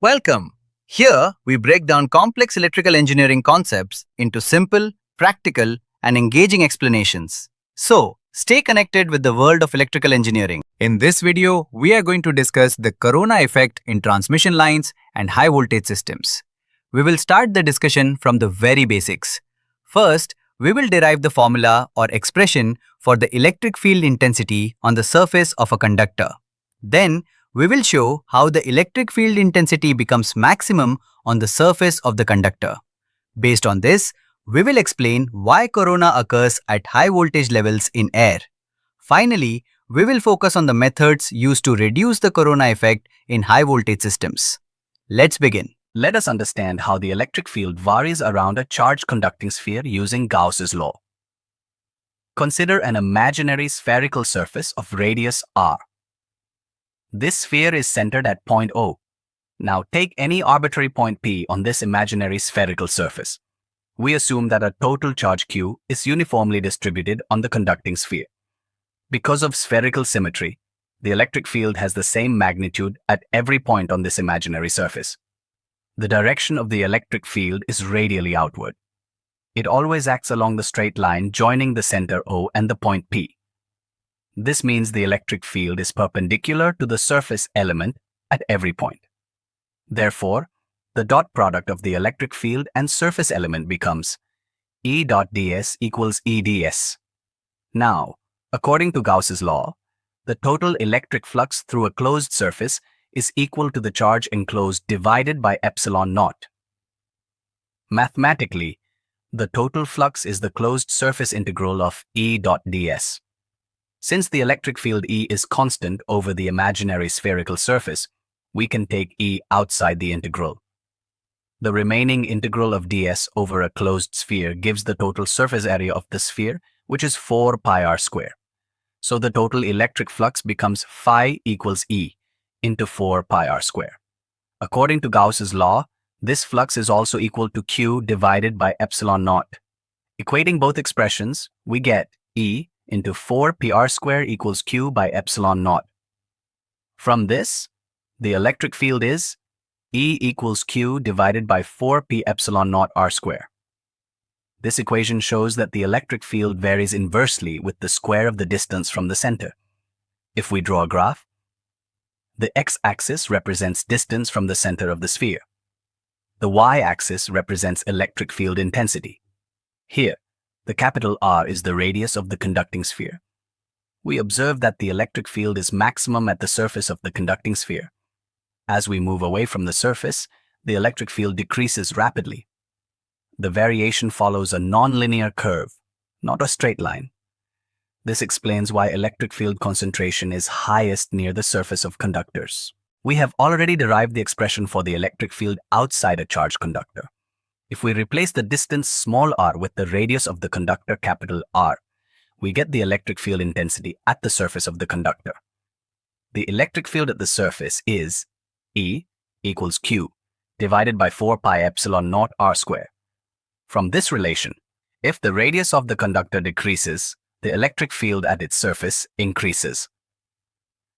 Welcome! Here, we break down complex electrical engineering concepts into simple, practical, and engaging explanations. So, stay connected with the world of electrical engineering. In this video, we are going to discuss the corona effect in transmission lines and high voltage systems. We will start the discussion from the very basics. First, we will derive the formula or expression for the electric field intensity on the surface of a conductor. Then, we will show how the electric field intensity becomes maximum on the surface of the conductor. Based on this, we will explain why corona occurs at high voltage levels in air. Finally, we will focus on the methods used to reduce the corona effect in high voltage systems. Let's begin. Let us understand how the electric field varies around a charged conducting sphere using Gauss's law. Consider an imaginary spherical surface of radius r. This sphere is centered at point O. Now take any arbitrary point P on this imaginary spherical surface. We assume that a total charge Q is uniformly distributed on the conducting sphere. Because of spherical symmetry, the electric field has the same magnitude at every point on this imaginary surface. The direction of the electric field is radially outward. It always acts along the straight line joining the center O and the point P. This means the electric field is perpendicular to the surface element at every point. Therefore, the dot product of the electric field and surface element becomes E dot ds equals EDS. Now, according to Gauss's law, the total electric flux through a closed surface is equal to the charge enclosed divided by epsilon naught. Mathematically, the total flux is the closed surface integral of E dot ds. Since the electric field E is constant over the imaginary spherical surface, we can take E outside the integral. The remaining integral of ds over a closed sphere gives the total surface area of the sphere, which is 4 pi r square. So the total electric flux becomes phi equals E into 4 pi r square. According to Gauss's law, this flux is also equal to Q divided by epsilon naught. Equating both expressions, we get E into 4 pi r square equals Q by epsilon naught. From this, the electric field is E equals Q divided by 4 pi epsilon naught r square. This equation shows that the electric field varies inversely with the square of the distance from the center. If we draw a graph, the x-axis represents distance from the center of the sphere. The y-axis represents electric field intensity. Here, the capital R is the radius of the conducting sphere. We observe that the electric field is maximum at the surface of the conducting sphere. As we move away from the surface, the electric field decreases rapidly. The variation follows a nonlinear curve, not a straight line. This explains why electric field concentration is highest near the surface of conductors. We have already derived the expression for the electric field outside a charged conductor. If we replace the distance small r with the radius of the conductor capital R, we get the electric field intensity at the surface of the conductor. The electric field at the surface is E equals Q divided by 4 pi epsilon naught r square. From this relation, if the radius of the conductor decreases, the electric field at its surface increases.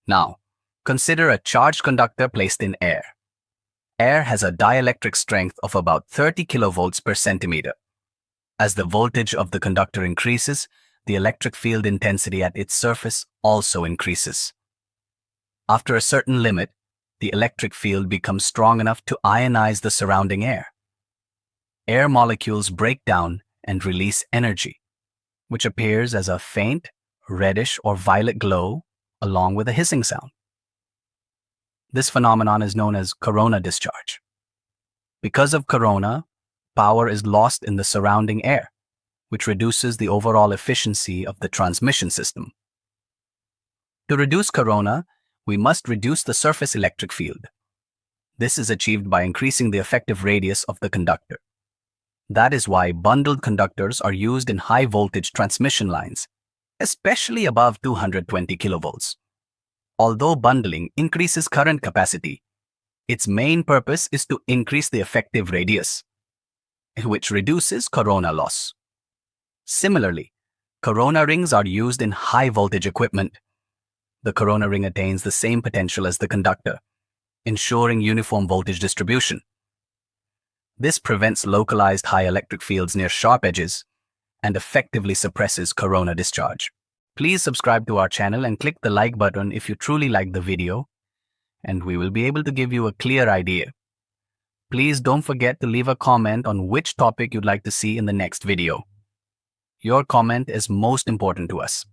Now, consider a charged conductor placed in air. Air has a dielectric strength of about 30 kilovolts per centimeter. As the voltage of the conductor increases, the electric field intensity at its surface also increases. After a certain limit, the electric field becomes strong enough to ionize the surrounding air. Air molecules break down and release energy, which appears as a faint, reddish or violet glow along with a hissing sound. This phenomenon is known as corona discharge. Because of corona, power is lost in the surrounding air, which reduces the overall efficiency of the transmission system. To reduce corona, we must reduce the surface electric field. This is achieved by increasing the effective radius of the conductor. That is why bundled conductors are used in high voltage transmission lines, especially above 220 kilovolts. Although bundling increases current capacity, its main purpose is to increase the effective radius, which reduces corona loss. Similarly, corona rings are used in high voltage equipment. The corona ring attains the same potential as the conductor. ensuring uniform voltage distribution. This prevents localized high electric fields near sharp edges and effectively suppresses corona discharge. Please subscribe to our channel and click the like button if you truly like the video, and we will be able to give you a clear idea. Please don't forget to leave a comment on which topic you'd like to see in the next video. Your comment is most important to us.